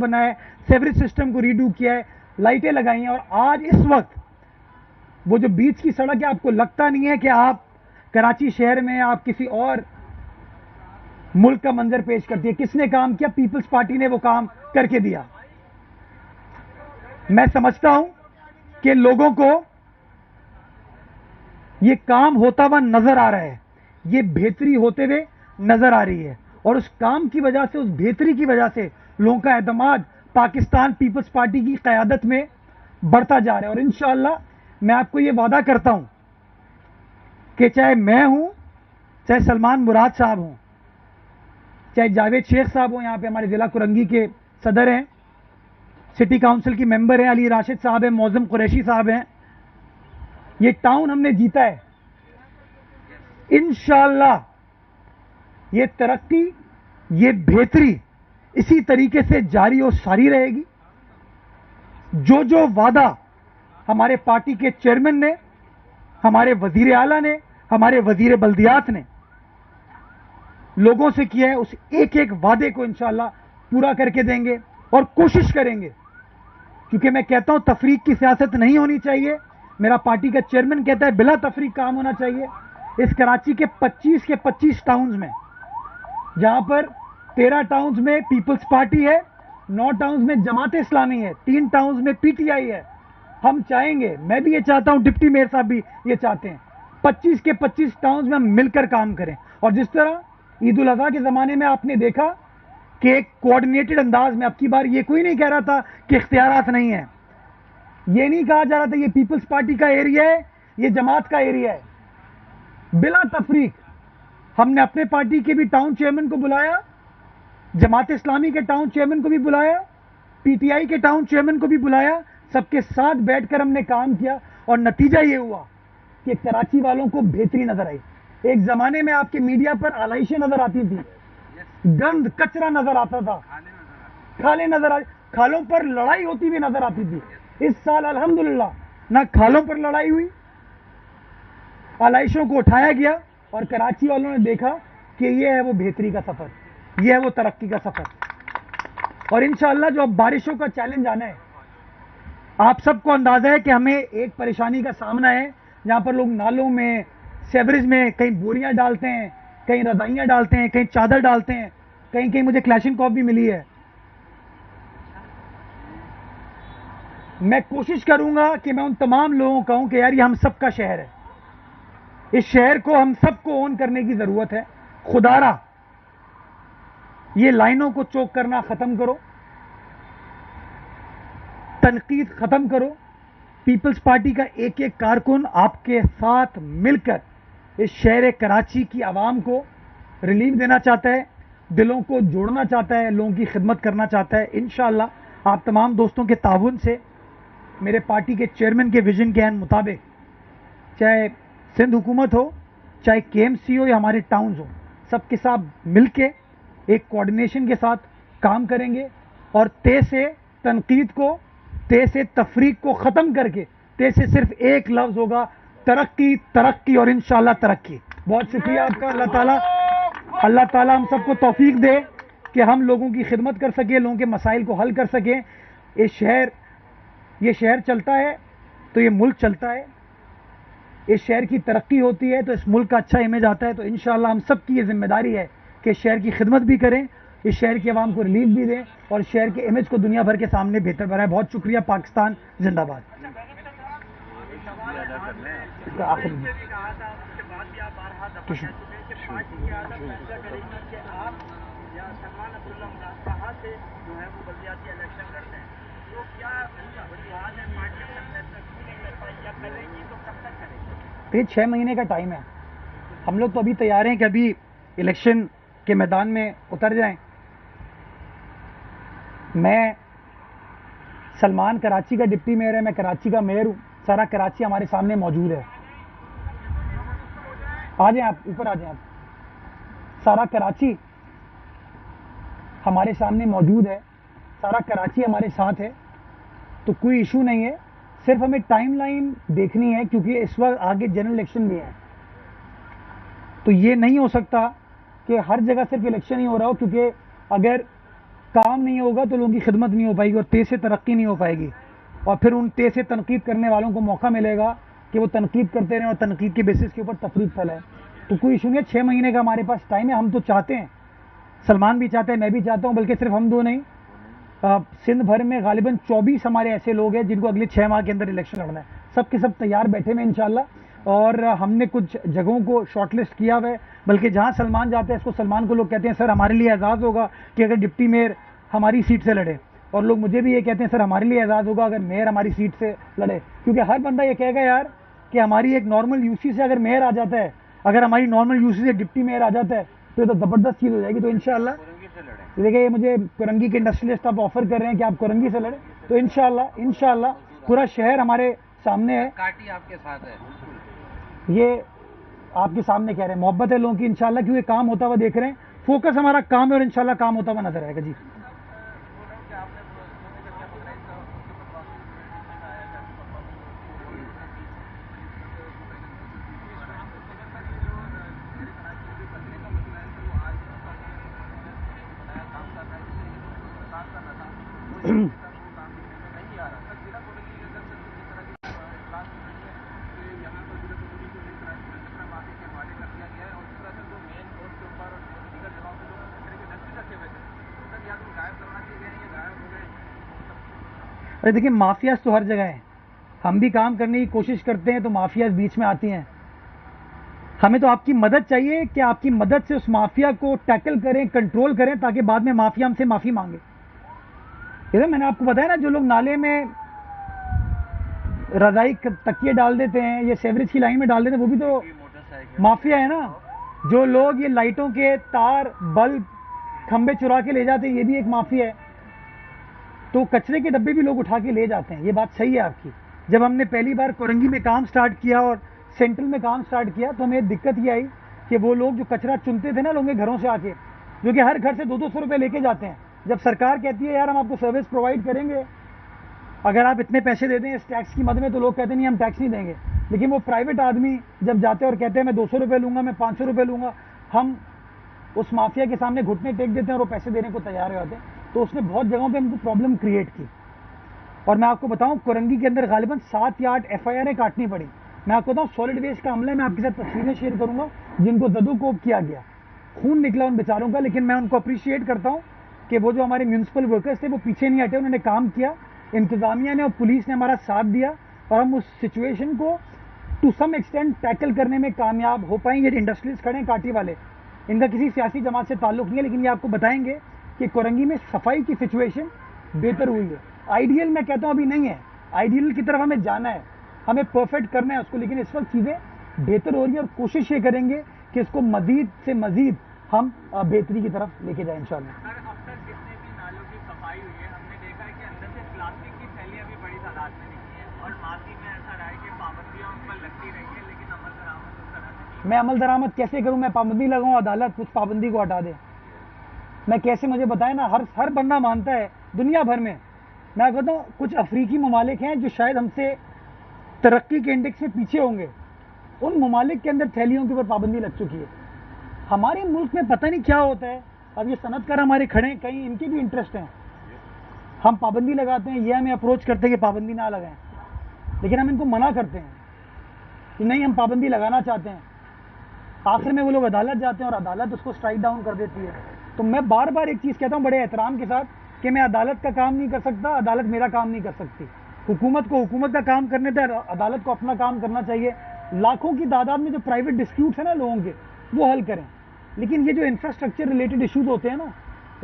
बनाया है, sewerage system को रीडू किया है, लाइटें लगाई हैं। और आज इस वक्त वो जो बीच की सड़क है, आपको लगता नहीं है कि आप कराची शहर में आप किसी और मुल्क का मंजर पेश करती है। किसने काम किया? पीपल्स पार्टी ने वो काम करके दिया। मैं समझता हूं कि लोगों को ये काम होता हुआ नजर आ रहा है, ये बेहतरी होते हुए नजर आ रही है, और उस काम की वजह से, उस बेहतरी की वजह से लोगों का एतमाद पाकिस्तान पीपल्स पार्टी की क़यादत में बढ़ता जा रहा है। और इंशाअल्लाह मैं आपको ये वादा करता हूं कि चाहे मैं हूं, चाहे सलमान मुराद साहब हों, चाहे जावेद शेख साहब हों, यहाँ पे हमारे जिला कुरंगी के सदर हैं, सिटी काउंसिल की मेंबर हैं, अली राशिद साहब हैं, मौजम कुरैशी साहब हैं, ये टाउन हमने जीता है। इंशाअल्लाह ये तरक्की, ये बेहतरी इसी तरीके से जारी और सारी रहेगी। जो जो वादा हमारे पार्टी के चेयरमैन ने, हमारे वजीर आला ने, हमारे वजीर बल्दियात ने लोगों से किया है, उस एक एक वादे को इंशाअल्लाह पूरा करके देंगे और कोशिश करेंगे। क्योंकि मैं कहता हूं तफरीक की सियासत नहीं होनी चाहिए। मेरा पार्टी का चेयरमैन कहता है बिला तफरीक काम होना चाहिए। इस कराची के 25 टाउन्स में, जहां पर 13 टाउन्स में पीपल्स पार्टी है, 9 टाउन्स में जमात इस्लामी है, 3 टाउन्स में पीटीआई है, हम चाहेंगे, मैं भी ये चाहता हूं, डिप्टी मेयर साहब भी ये चाहते हैं, 25 के 25 टाउन्स में हम मिलकर काम करें। और जिस तरह ईद उल अज़हा के ज़माने में आपने देखा कि एक कोऑर्डिनेटेड अंदाज में, अब की बार ये कोई नहीं कह रहा था कि इख्तियारात नहीं है, ये नहीं कहा जा रहा था ये पीपल्स पार्टी का एरिया है, ये जमात का एरिया है, बिला तफरीक हमने अपने पार्टी के भी टाउन चेयरमैन को बुलाया, जमात इस्लामी के टाउन चेयरमैन को भी बुलाया, पीटीआई के टाउन चेयरमैन को भी बुलाया, सबके साथ बैठकर हमने काम किया। और नतीजा ये हुआ कि कराची वालों को बेहतरी नजर आई। एक जमाने में आपके मीडिया पर आलाइशें नजर आती थी, गंद कचरा नजर आता था, खाले नजर आ, खालों पर लड़ाई होती हुई नजर आती थी। इस साल अल्हम्दुलिल्लाह ना खालों पर लड़ाई हुई, आलाइशों को उठाया गया, और कराची वालों ने देखा कि ये है वो बेहतरी का सफर, ये है वो तरक्की का सफर। और इंशाअल्लाह जो अब बारिशों का चैलेंज आना है, आप सबको अंदाजा है कि हमें एक परेशानी का सामना है, जहां पर लोग नालों में, सेवरेज में कहीं बोरियां डालते हैं, कहीं रजाइयां डालते हैं, कहीं चादर डालते हैं, कहीं कहीं मुझे क्लैशिंगकॉफ भी मिली है। मैं कोशिश करूंगा कि मैं उन तमाम लोगों को कहूं कि यार ये हम सबका शहर है, इस शहर को हम सबको ओन करने की जरूरत है। खुदारा ये लाइनों को चोक करना खत्म करो, तनकीद खत्म करो। पीपल्स पार्टी का एक एक कारकुन आपके साथ मिलकर इस शहर कराची की आवाम को रिलीफ देना चाहता है, दिलों को जोड़ना चाहता है, लोगों की खिदमत करना चाहता है। इंशाअल्लाह आप तमाम दोस्तों के ताउन से, मेरे पार्टी के चेयरमैन के विजन के मुताबिक, चाहे सिंध हुकूमत हो, चाहे केएमसी हो या हमारे टाउन्स हो, सबके साथ मिलके एक कोऑर्डिनेशन के साथ काम करेंगे और ते से तनकीद को, ते से तफरीक को ख़त्म करके ते से सिर्फ एक लफ्ज़ होगा, तरक्की, तरक्की और इंशाअल्लाह तरक्की। बहुत शुक्रिया आपका। अल्लाह ताला हम सबको तौफीक दे कि हम लोगों की खिदमत कर सकें, लोगों के मसाइल को हल कर सकें। ये शहर चलता है तो ये मुल्क चलता है, इस शहर की तरक्की होती है तो इस मुल्क का अच्छा इमेज आता है। तो इंशाअल्लाह हम सब की ये जिम्मेदारी है कि शहर की खिदमत भी करें, इस शहर की आवाम को रिलीफ भी दें और शहर के इमेज को दुनिया भर के सामने बेहतर बनाएं। बहुत शुक्रिया। पाकिस्तान जिंदाबाद। ये 6 महीने का टाइम है, हम लोग तो अभी तैयार हैं कि अभी इलेक्शन के मैदान में उतर जाएं। मैं, सलमान कराची का डिप्टी मेयर है, मैं कराची का मेयर हूँ, सारा कराची हमारे सामने मौजूद है। आ जाएं आप, ऊपर आ जाएं आप। सारा कराची हमारे सामने मौजूद है, सारा कराची हमारे साथ है, तो कोई इशू नहीं है। सिर्फ हमें टाइमलाइन देखनी है, क्योंकि इस वक्त आगे जनरल इलेक्शन भी है, तो ये नहीं हो सकता कि हर जगह सिर्फ इलेक्शन ही हो रहा हो। क्योंकि अगर काम नहीं होगा तो लोगों की खिदमत नहीं हो पाएगी और तेज से तरक्की नहीं हो पाएगी, और फिर उन तेज से तनकीद करने वालों को मौका मिलेगा कि वो तनकीद करते रहें और तनकीद के बेसिस के ऊपर तफरीक फैलाए। तो कोई इशू नहीं है, 6 महीने का हमारे पास टाइम है। हम तो चाहते हैं, सलमान भी चाहते हैं, मैं भी चाहता हूं, बल्कि सिर्फ हम दो नहीं, सिंध भर में गालिबन 24 हमारे ऐसे लोग हैं जिनको अगले 6 माह के अंदर इलेक्शन लड़ना है। सब के सब तैयार बैठे हुए इंशाल्लाह, और हमने कुछ जगहों को शॉर्टलिस्ट किया हुआ है। बल्कि जहां सलमान जाते हैं, इसको सलमान को लोग कहते हैं सर हमारे लिए एजाज़ होगा कि अगर डिप्टी मेयर हमारी सीट से लड़े, और लोग मुझे भी ये कहते हैं सर हमारे लिए एजाज़ होगा अगर मेयर हमारी सीट से लड़े, क्योंकि हर बंदा ये कहेगा यार कि हमारी एक नॉर्मल यूसी से अगर मेयर आ जाता है, अगर हमारी नॉर्मल यूसी से डिप्टी मेयर आ जाता है तो ये तो ज़बरदस्त चीज़ हो जाएगी। तो इंशाल्लाह देखिए, ये मुझे कुरंगी के इंडस्ट्रियलिस्ट आप ऑफर कर रहे हैं कि आप कुरंगी से लड़े, तो इंशाल्लाह पूरा शहर हमारे सामने है, काटी आपके साथ है, ये आपके सामने कह रहे हैं, मोहब्बत है लोगों की इंशाल्लाह, क्योंकि काम होता हुआ देख रहे हैं। फोकस हमारा काम है और इंशाल्लाह काम होता हुआ नजर आएगा। जी अरे देखिए, माफियाज तो हर जगह हैं, हम भी काम करने की कोशिश करते हैं तो माफियाज बीच में आती हैं। हमें तो आपकी मदद चाहिए कि आपकी मदद से उस माफिया को टैकल करें, कंट्रोल करें, ताकि बाद में माफिया हमसे माफी मांगे। इधर मैंने आपको बताया ना, जो लोग नाले में रजाई तकिए डाल देते हैं, ये सेवरेज की लाइन में डाल देते हैं, वो भी तो माफिया है ना। जो लोग ये लाइटों के तार, बल्ब, खंबे चुरा के ले जाते हैं, ये भी एक माफिया है। तो कचरे के डब्बे भी लोग उठा के ले जाते हैं, ये बात सही है आपकी। जब हमने पहली बार कुरंगी में काम स्टार्ट किया और सेंट्रल में काम स्टार्ट किया, तो हमें दिक्कत ये आई कि वो लोग जो कचरा चुनते थे ना लोगों के घरों से आके, जो कि हर घर से 200-200 रुपये लेके जाते हैं, जब सरकार कहती है यार हम आपको सर्विस प्रोवाइड करेंगे अगर आप इतने पैसे दे दें इस टैक्स की मद में, तो लोग कहते नहीं हम टैक्स नहीं देंगे। लेकिन वो प्राइवेट आदमी जब जाते हैं और कहते हैं मैं 200 रुपये लूंगा, मैं 500 रुपये लूंगा, हम उस माफिया के सामने घुटने टेक देते हैं और वो पैसे देने को तैयार हो जाते हैं। तो उसने बहुत जगहों पे हमको प्रॉब्लम क्रिएट की। और मैं आपको बताऊं, कुरंगी के अंदर गालिबन 7 या 8 FIR काटनी पड़ी। मैं आपको बताऊं, सॉलिड वेस्ट का हमला, मैं आपके साथ तस्वीरें शेयर करूंगा जिनको जदोकोब किया गया, खून निकला उन बेचारों का। लेकिन मैं उनको अप्रिशिएट करता हूं कि वो जो हमारे म्यूनसिपल वर्कर्स थे वो पीछे नहीं हटे, उन्होंने काम किया, इंतजामिया ने और पुलिस ने हमारा साथ दिया, और हम उस सिचुएशन को टू सम एक्सटेंट टैकल करने में कामयाब हो पाए। ये इंडस्ट्रीज खड़े हैं काटी वाले, इनका किसी सियासी जमात से ताल्लुक नहीं है, लेकिन ये आपको बताएंगे कि कुरंगी में सफाई की सिचुएशन बेहतर हुई है। आइडियल मैं कहता हूं अभी नहीं है, आइडियल की तरफ हमें जाना है, हमें परफेक्ट करना है उसको, लेकिन इस वक्त चीज़ें बेहतर हो रही है और कोशिश ये करेंगे कि इसको मजीद से मजीद हम बेहतरी की तरफ लेके जाएं इंशाल्लाह। सर, अब तक जितने भी नालों की सफाई हुई है, हमने देखा है कि अंदर से प्लास्टिक की थैलियां भी बड़ी तादाद में निकली हैं, और माजी में ऐसा रहा है कि पाबंदियां उन पर लगती रही है, लेकिन अमल दरामद उस तरह से मैं अमल दरामद कैसे करूं? मैं पाबंदी लगाऊं, अदालत उस पाबंदी को हटा दे, मैं कैसे? मुझे बताएं ना। हर बंदा मानता है दुनिया भर में। मैं कहता हूं कुछ अफ्रीकी ममालिक हैं जो शायद हमसे तरक्की के इंडेक्स में पीछे होंगे, उन ममालिक के अंदर थैलियों के ऊपर पाबंदी लग चुकी है। हमारे मुल्क में पता नहीं क्या होता है। अब ये सनतकार हमारे खड़े हैं, कहीं इनके भी इंटरेस्ट हैं, हम पाबंदी लगाते हैं, ये हमें अप्रोच करते हैं कि पाबंदी ना लगाएं, लेकिन हम इनको मना करते हैं कि नहीं हम पाबंदी लगाना चाहते हैं। आखिर में वो लोग अदालत जाते हैं और अदालत उसको स्ट्राइक डाउन कर देती है। तो मैं बार बार एक चीज़ कहता हूँ बड़े एहतराम के साथ कि मैं अदालत का काम नहीं कर सकता, अदालत मेरा काम नहीं कर सकती। हुकूमत को हुकूमत का काम करने दें, अदालत को अपना काम करना चाहिए। लाखों की तादाद में जो प्राइवेट डिस्प्यूट्स हैं ना लोगों के, वो हल करें। लेकिन ये जो इंफ्रास्ट्रक्चर रिलेटेड इशूज होते हैं ना,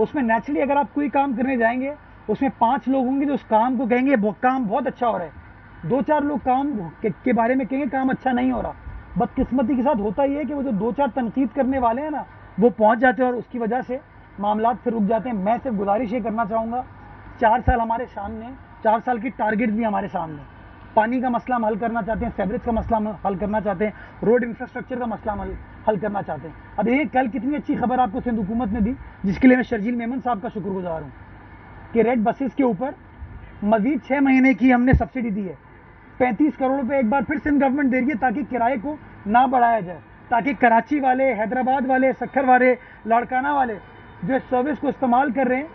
उसमें नेचुरली अगर आप कोई काम करने जाएंगे, उसमें 5 लोग होंगे जो उस काम को कहेंगे काम बहुत अच्छा हो रहा है, 2-4 लोग काम के बारे में कहेंगे काम अच्छा नहीं हो रहा। बदकिस्मती के साथ होता ये है कि वो जो 2-4 तनकीद करने वाले हैं ना, वो पहुंच जाते हैं और उसकी वजह से मामला फिर रुक जाते हैं। मैं सिर्फ गुजारिश ये करना चाहूँगा, 4 साल हमारे सामने, 4 साल की टारगेट भी हमारे सामने। पानी का मसला हम हल करना चाहते हैं, सेवरेज का मसला हम हल करना चाहते हैं, रोड इंफ्रास्ट्रक्चर का मसला हम हल करना चाहते हैं। अब ये कल कितनी अच्छी खबर आपको सिंध हुकूमत ने दी, जिसके लिए मैं शर्जील मेमन साहब का शुक्रगुजार हूँ, कि रेड बसेस के ऊपर मजीद 6 महीने की हमने सब्सिडी दी है। 35 करोड़ रुपए एक बार फिर सिंध गवर्नमेंट दे रही है ताकि किराए को ना बढ़ाया जाए, ताकि कराची वाले, हैदराबाद वाले, सक्खर वाले, लाड़काना वाले जो इस सर्विस को इस्तेमाल कर रहे हैं,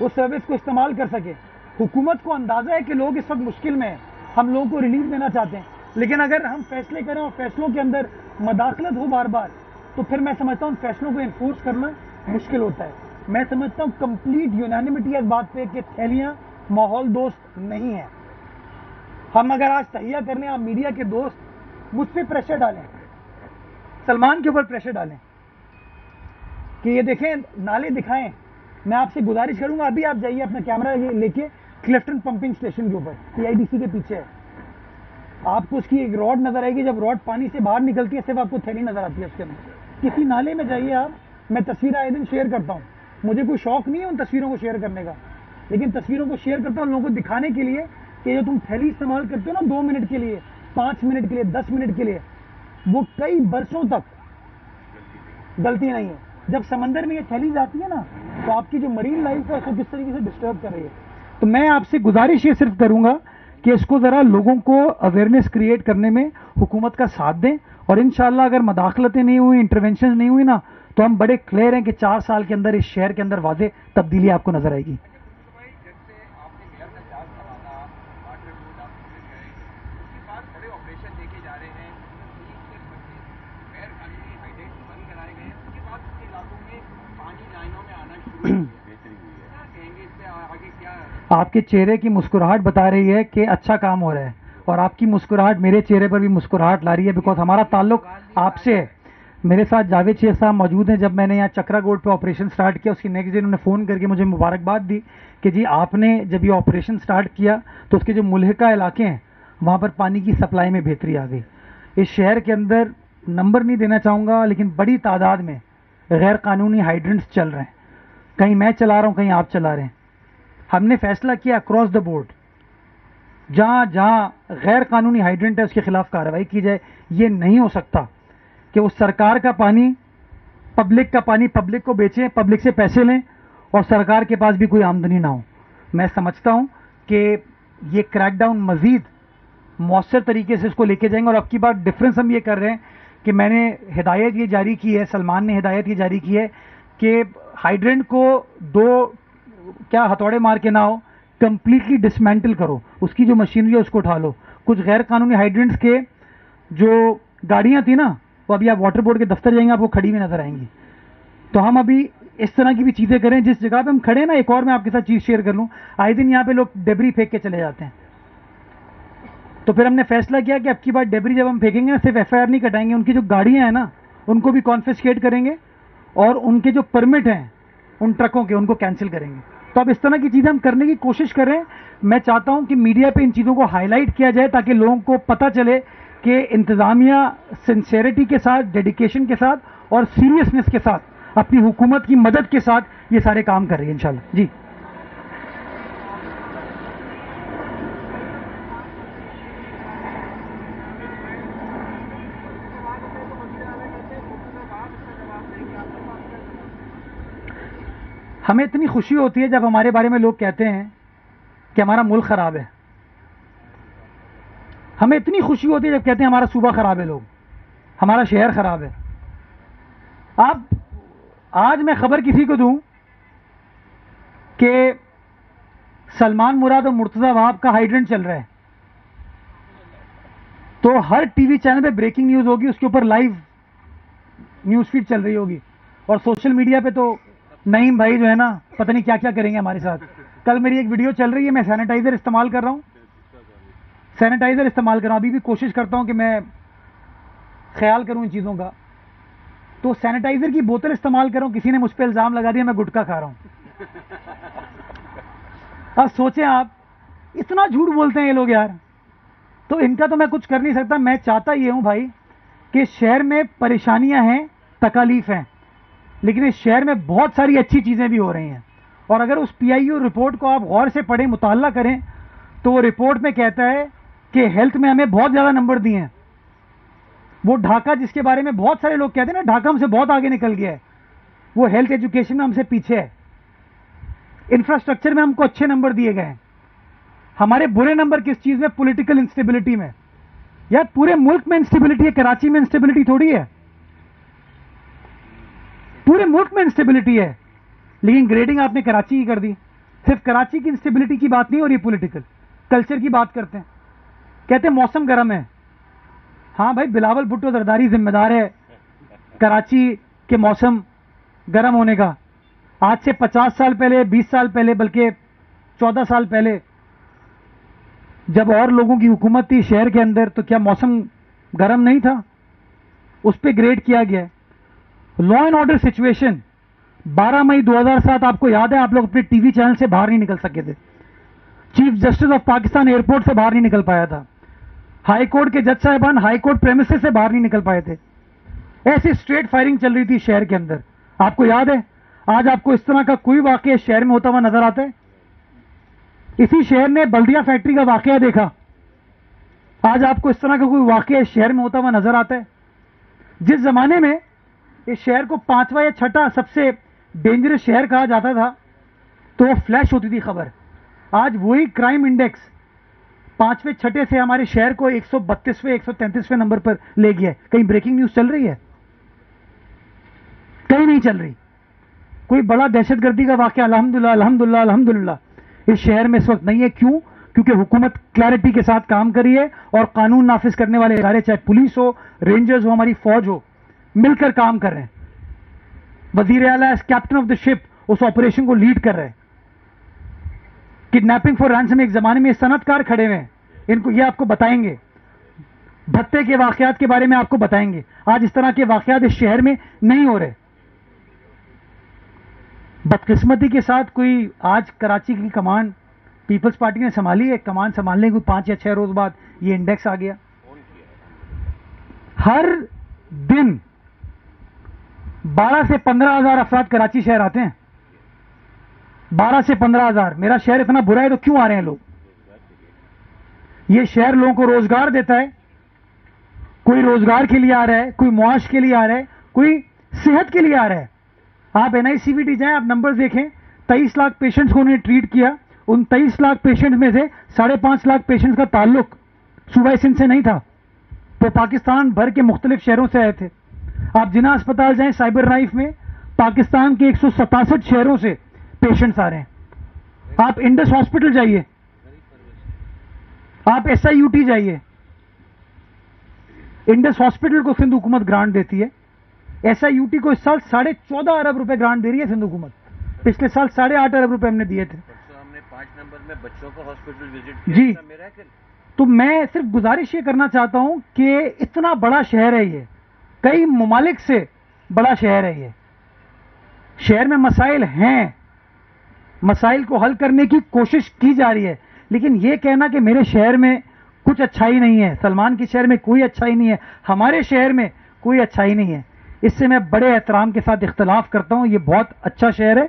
वो सर्विस को इस्तेमाल कर सके। हुकूमत को अंदाजा है कि लोग इस वक्त मुश्किल में हैं, हम लोगों को रिलीफ देना चाहते हैं, लेकिन अगर हम फैसले करें और फैसलों के अंदर मदाखलत हो बार बार, तो फिर मैं समझता हूँ फैसलों को इन्फोर्स करना मुश्किल होता है। मैं समझता हूँ कंप्लीट यूनानिमिटी इस बात पे कि थैलियाँ माहौल दोस्त नहीं है। हम अगर आज तहिया करने, आप मीडिया के दोस्त मुझ पर प्रेशर डालें, सलमान के ऊपर प्रेशर डालें कि ये देखें नाले दिखाएं, मैं आपसे गुजारिश करूंगा अभी आप जाइए अपना कैमरा लेके क्लिफ्टन पंपिंग स्टेशन के ऊपर, पीआईडीसी के पीछे है, आपको उसकी एक रॉड नजर आएगी, जब रॉड पानी से बाहर निकलती है सिर्फ आपको थैली नजर आती है उसके अंदर। किसी नाले में जाइए आप, मैं तस्वीरें आए दिन शेयर करता हूँ, मुझे कोई शौक नहीं है उन तस्वीरों को शेयर करने का, लेकिन तस्वीरों को शेयर करता हूँ लोगों को दिखाने के लिए कि जो तुम थैली इस्तेमाल करते हो ना 2 मिनट के लिए, 5 मिनट के लिए, 10 मिनट के लिए, वो कई बरसों तक गलती नहीं है। जब समंदर में ये थैली जाती है ना, तो आपकी जो मरीन लाइफ है उसको किस तरीके से डिस्टर्ब कर रही है। तो मैं आपसे गुजारिश ये सिर्फ करूंगा कि इसको जरा लोगों को अवेयरनेस क्रिएट करने में हुकूमत का साथ दें, और इंशाल्लाह अगर मदाखलतें नहीं हुई, इंटरवेंशन नहीं हुई ना, तो हम बड़े क्लियर हैं कि 4 साल के अंदर इस शहर के अंदर वाज़े तब्दीली आपको नजर आएगी। आपके चेहरे की मुस्कुराहट बता रही है कि अच्छा काम हो रहा है, और आपकी मुस्कुराहट मेरे चेहरे पर भी मुस्कुराहट ला रही है, बिकॉज हमारा ताल्लुक आपसे है। मेरे साथ जावेद शेख साहब मौजूद हैं। जब मैंने यहाँ चक्रा गोड पे ऑपरेशन स्टार्ट किया, उसकी नेक्स्ट डे उन्होंने फ़ोन करके मुझे मुबारकबाद दी कि जी आपने जब ये ऑपरेशन स्टार्ट किया तो उसके जो मुल्हिका इलाके हैं वहाँ पर पानी की सप्लाई में बेहतरी आ गई। इस शहर के अंदर नंबर नहीं देना चाहूँगा, लेकिन बड़ी तादाद में गैर कानूनी हाइड्रेंट्स चल रहे हैं, कहीं मैं चला रहा हूँ, कहीं आप चला रहे हैं। हमने फैसला किया अक्रॉस द बोर्ड जहाँ जहाँ गैर कानूनी हाइड्रेंट है उसके खिलाफ कार्रवाई की जाए। ये नहीं हो सकता कि वो सरकार का पानी पब्लिक को बेचें, पब्लिक से पैसे लें और सरकार के पास भी कोई आमदनी ना हो। मैं समझता हूँ कि ये क्रैकडाउन मजीद मौसर तरीके से इसको लेके जाएंगे। और अब की बात डिफरेंस हम ये कर रहे हैं कि मैंने हिदायत ये जारी की है, सलमान ने हिदायत ये जारी की है कि हाइड्रेंट को 2 क्या हथौड़े मार के ना हो, कंप्लीटली डिसमेंटल करो, उसकी जो मशीनरी है उसको उठा लो। कुछ गैर कानूनी हाइड्रेंट्स के जो गाड़ियां थी ना, वो अभी आप वाटर बोर्ड के दफ्तर जाएंगे आपको खड़ी हुई नजर आएंगी। तो हम अभी इस तरह की भी चीजें करें। जिस जगह पे हम खड़े ना, एक और मैं आपके साथ चीज शेयर कर लूं, आए दिन यहाँ पे लोग डेबरी फेंक के चले जाते हैं। तो फिर हमने फैसला किया कि अब की बार डेबरी जब हम फेंकेंगे ना, सिर्फ एफआईआर नहीं कटाएंगे, उनकी जो गाड़ियां हैं ना उनको भी कॉन्फिस्केट करेंगे और उनके जो परमिट हैं उन ट्रकों के उनको कैंसिल करेंगे। तो अब इस तरह की चीजें हम करने की कोशिश करें। मैं चाहता हूं कि मीडिया पे इन चीजों को हाईलाइट किया जाए ताकि लोगों को पता चले कि इंतजामिया सिंसेरिटी के साथ, डेडिकेशन के साथ और सीरियसनेस के साथ अपनी हुकूमत की मदद के साथ ये सारे काम कर रही है इंशाल्लाह। जी हमें इतनी खुशी होती है जब हमारे बारे में लोग कहते हैं कि हमारा मुल्क खराब है। हमें इतनी खुशी होती है जब कहते हैं हमारा सूबा खराब है, लोग हमारा शहर खराब है। आप आज मैं खबर किसी को दूं कि सलमान मुराद और मुर्तजा वहाब का हाइड्रेंट चल रहा है, तो हर टीवी चैनल पे ब्रेकिंग न्यूज होगी, उसके ऊपर लाइव न्यूज फीड चल रही होगी, और सोशल मीडिया पे तो नईम भाई जो है ना पता नहीं क्या क्या करेंगे हमारे साथ। कल मेरी एक वीडियो चल रही है, मैं सैनिटाइजर इस्तेमाल कर रहा हूं, अभी भी कोशिश करता हूं कि मैं ख्याल करूं इन चीजों का। तो सैनिटाइजर की बोतल इस्तेमाल कर रहा हूं, किसी ने मुझ पर इल्जाम लगा दिया मैं गुटखा खा रहा हूं। अब सोचें आप, इतना झूठ बोलते हैं ये लोग यार। तो इनका तो मैं कुछ कर नहीं सकता। मैं चाहता ये हूं भाई कि शहर में परेशानियां हैं, तकलीफ हैं, लेकिन इस शहर में बहुत सारी अच्छी चीजें भी हो रही हैं। और अगर उस पीआईयू रिपोर्ट को आप गौर से पढ़ें, मुताला करें, तो वो रिपोर्ट में कहता है कि हेल्थ में हमें बहुत ज्यादा नंबर दिए हैं। वो ढाका जिसके बारे में बहुत सारे लोग कहते हैं ना ढाका हमसे बहुत आगे निकल गया है, वो हेल्थ एजुकेशन में हमसे पीछे है। इंफ्रास्ट्रक्चर में हमको अच्छे नंबर दिए गए हैं। हमारे बुरे नंबर किस चीज में? पॉलिटिकल इंस्टेबिलिटी में। यार पूरे मुल्क में इंस्टेबिलिटी है, कराची में इंस्टेबिलिटी थोड़ी है, पूरे मुल्क में इंस्टेबिलिटी है, लेकिन ग्रेडिंग आपने कराची की कर दी। सिर्फ कराची की इंस्टेबिलिटी की बात नहीं हो रही, पॉलिटिकल कल्चर की बात करते हैं। कहते हैं मौसम गर्म है। हाँ भाई, बिलावल भुट्टो जरदारी जिम्मेदार है कराची के मौसम गर्म होने का। आज से 50 साल पहले, 20 साल पहले, बल्कि 14 साल पहले जब और लोगों की हुकूमत थी शहर के अंदर, तो क्या मौसम गर्म नहीं था? उस पर ग्रेड किया गया है। लॉ एंड ऑर्डर सिचुएशन 12 मई 2007, आपको याद है, आप लोग अपने टीवी चैनल से बाहर नहीं निकल सके थे। Chief justice of Pakistan airport से बाहर नहीं निकल पाया था। हाई कोर्ट के जज साहिबान हाई कोर्ट प्रेमिसेस से बाहर नहीं निकल पाए थे। ऐसी स्ट्रेट फायरिंग चल रही थी शहर के अंदर, आपको याद है? आज आपको इस तरह का कोई वाकया शहर में होता हुआ नजर आता है? इसी शहर ने बल्दिया फैक्ट्री का वाकया देखा। आज आपको इस तरह का कोई वाकया शहर में होता हुआ नजर आता है? जिस जमाने में इस शहर को 5वां या 6ठा सबसे डेंजरस शहर कहा जाता था, तो वो फ्लैश होती थी खबर। आज वही क्राइम इंडेक्स 5वें 6ठे से हमारे शहर को 132वें 133वें नंबर पर ले गया है। कहीं ब्रेकिंग न्यूज चल रही है? कहीं नहीं चल रही। कोई बड़ा दहशतगर्दी का वाकया अल्हम्दुलिल्लाह अल्हम्दुलिल्लाह अल्हम्दुलिल्लाह इस शहर में इस वक्त नहीं है। क्यों? क्योंकि हुकूमत क्लैरिटी के साथ काम कर रही है और कानून नाफिज करने वाले इदारे, चाहे पुलिस हो, रेंजर्स हो, हमारी फौज हो, मिलकर काम कर रहे हैं। वजीर आला as captain of the ship उस ऑपरेशन को लीड कर रहे हैं। किडनैपिंग फॉर रैंसम, एक जमाने में सनतकार खड़े हुए हैं, इनको ये आपको बताएंगे। भत्ते के वाकयात के बारे में आपको बताएंगे। आज इस तरह के वाकयात इस शहर में नहीं हो रहे। बदकिस्मती के साथ कोई आज कराची की कमान पीपल्स पार्टी ने संभाली है। कमान संभालने को 5 या 6 रोज बाद ये इंडेक्स आ गया। हर दिन 12 से 15 हजार अफराद कराची शहर आते हैं। 12 से 15 हजार। मेरा शहर इतना बुरा है तो क्यों आ रहे हैं लोग? ये शहर लोगों को रोजगार देता है। कोई रोजगार के लिए आ रहा है, कोई मुआश के लिए आ रहा है, कोई सेहत के लिए आ रहा है। आप NICVT जाएं, आप नंबर्स देखें। 23 लाख पेशेंट्स को उन्होंने ट्रीट किया। उन 23 लाख पेशेंट्स में से 5.5 लाख पेशेंट्स का ताल्लुक सूबा सिंध से नहीं था, तो पाकिस्तान भर के मुख्तलिफ शहरों से आए थे। आप जिना अस्पताल जाएं साइबर नाइफ में, पाकिस्तान के 167 शहरों से पेशेंट्स आ रहे हैं। आप इंडस हॉस्पिटल जाइए, आप SIUT जाइए। इंडस हॉस्पिटल को सिंध हुकूमत ग्रांट देती है। SIUT को इस साल 14.5 अरब रुपए ग्रांट दे रही है सिंध हुकूमत। पिछले साल 8.5 अरब रुपए हमने दिए थे। हमने 5 नंबर में बच्चों का हॉस्पिटल विजिट किया जी। मेरा। तो मैं सिर्फ गुजारिश ये करना चाहता हूं कि इतना बड़ा शहर है ये, कई ममालिक से बड़ा शहर है ये। शहर में मसाइल हैं, मसाइल को हल करने की कोशिश की जा रही है, लेकिन ये कहना कि मेरे शहर में कुछ अच्छाई नहीं है, सलमान के शहर में कोई अच्छाई नहीं है, हमारे शहर में कोई अच्छाई नहीं है, इससे मैं बड़े एहतराम के साथ इख्तलाफ करता हूं। ये बहुत अच्छा शहर है,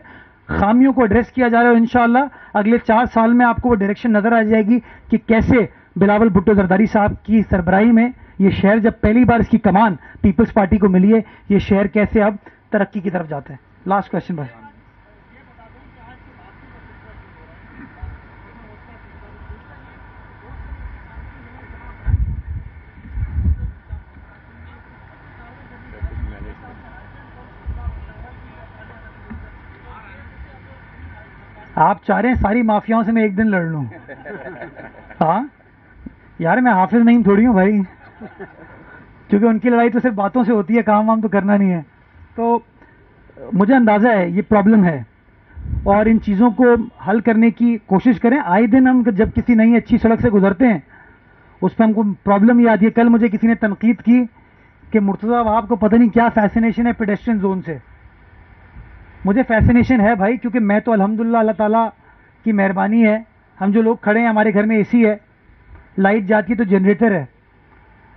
खामियों को एड्रेस किया जा रहा है। इंशाअल्लाह अगले 4 साल में आपको वो डायरेक्शन नजर आ जाएगी कि कैसे बिलावल भुट्टो जरदारी साहब की सरबराही में ये शहर, जब पहली बार इसकी कमान पीपल्स पार्टी को मिली है, ये शहर कैसे अब तरक्की की तरफ जाता है। लास्ट क्वेश्चन भाई। आप चाह रहे हैं सारी माफियाओं से मैं एक दिन लड़ लूं? हाँ यार, मैं हाफिज नहीं थोड़ी हूं भाई, क्योंकि उनकी लड़ाई तो सिर्फ बातों से होती है, काम वाम तो करना नहीं है। तो मुझे अंदाजा है ये प्रॉब्लम है और इन चीज़ों को हल करने की कोशिश करें। आए दिन हम जब किसी नई अच्छी सड़क से गुजरते हैं उस पर हमको प्रॉब्लम ये आती है। कल मुझे किसी ने तनकीद की कि मुर्तज़ा आपको पता नहीं क्या फैसिनेशन है पेडेस्ट्रियन जोन से। मुझे फैसिनेशन है भाई, क्योंकि मैं तो अल्हम्दुलिल्लाह अल्लाह ताला की मेहरबानी है, हम जो लोग खड़े हैं हमारे घर में AC है, लाइट जाती है तो जनरेटर है।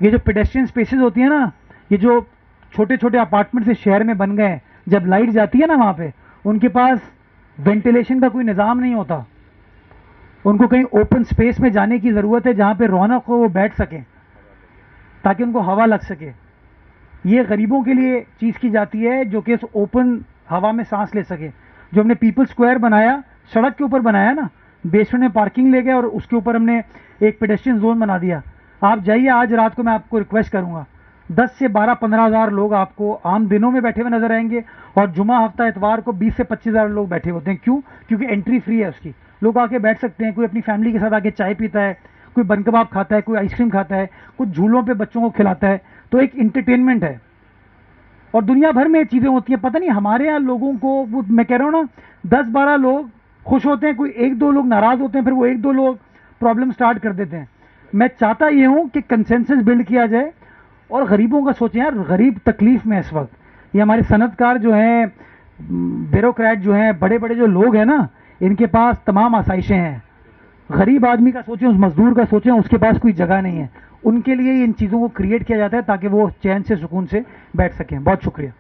ये जो पेडेस्ट्रियन स्पेसेस होती है ना, ये जो छोटे छोटे अपार्टमेंट से शहर में बन गए हैं, जब लाइट जाती है ना वहाँ पे, उनके पास वेंटिलेशन का कोई निज़ाम नहीं होता। उनको कहीं ओपन स्पेस में जाने की ज़रूरत है जहाँ पे रौनक हो, वो बैठ सकें ताकि उनको हवा लग सके। ये गरीबों के लिए चीज़ की जाती है जो कि इस ओपन हवा में सांस ले सके। जो हमने पीपल स्क्वायर बनाया, सड़क के ऊपर बनाया ना, बेसमेंट में पार्किंग ले गए और उसके ऊपर हमने एक पेडेस्ट्रियन जोन बना दिया। आप जाइए, आज रात को मैं आपको रिक्वेस्ट करूंगा, 10 से 12-15 हज़ार लोग आपको आम दिनों में बैठे हुए नजर आएंगे, और जुमा हफ्ता इतवार को 20 से 25 हज़ार लोग बैठे होते हैं। क्यों? क्योंकि एंट्री फ्री है उसकी, लोग आके बैठ सकते हैं। कोई अपनी फैमिली के साथ आके चाय पीता है, कोई बन कबाब खाता है, कोई आइसक्रीम खाता है, कुछ झूलों पे बच्चों को खिलाता है, तो एक इंटरटेनमेंट है। और दुनिया भर में चीजें होती हैं, पता नहीं हमारे यहाँ लोगों को, मैं कह रहा हूँ ना, 10-12 लोग खुश होते हैं, कोई 1-2 लोग नाराज होते हैं, फिर वो 1-2 लोग प्रॉब्लम स्टार्ट कर देते हैं। मैं चाहता ये हूं कि कंसेंसस बिल्ड किया जाए और गरीबों का सोचें। यार गरीब तकलीफ में इस वक्त, ये हमारे सनतकार जो हैं, ब्यूरोक्रेट जो हैं, बड़े बड़े जो लोग हैं ना, इनके पास तमाम आसाइशें हैं। गरीब आदमी का सोचें, उस मजदूर का सोचें, उसके पास कोई जगह नहीं है। उनके लिए इन चीज़ों को क्रिएट किया जाता है ताकि वो चैन से सुकून से बैठ सकें। बहुत शुक्रिया।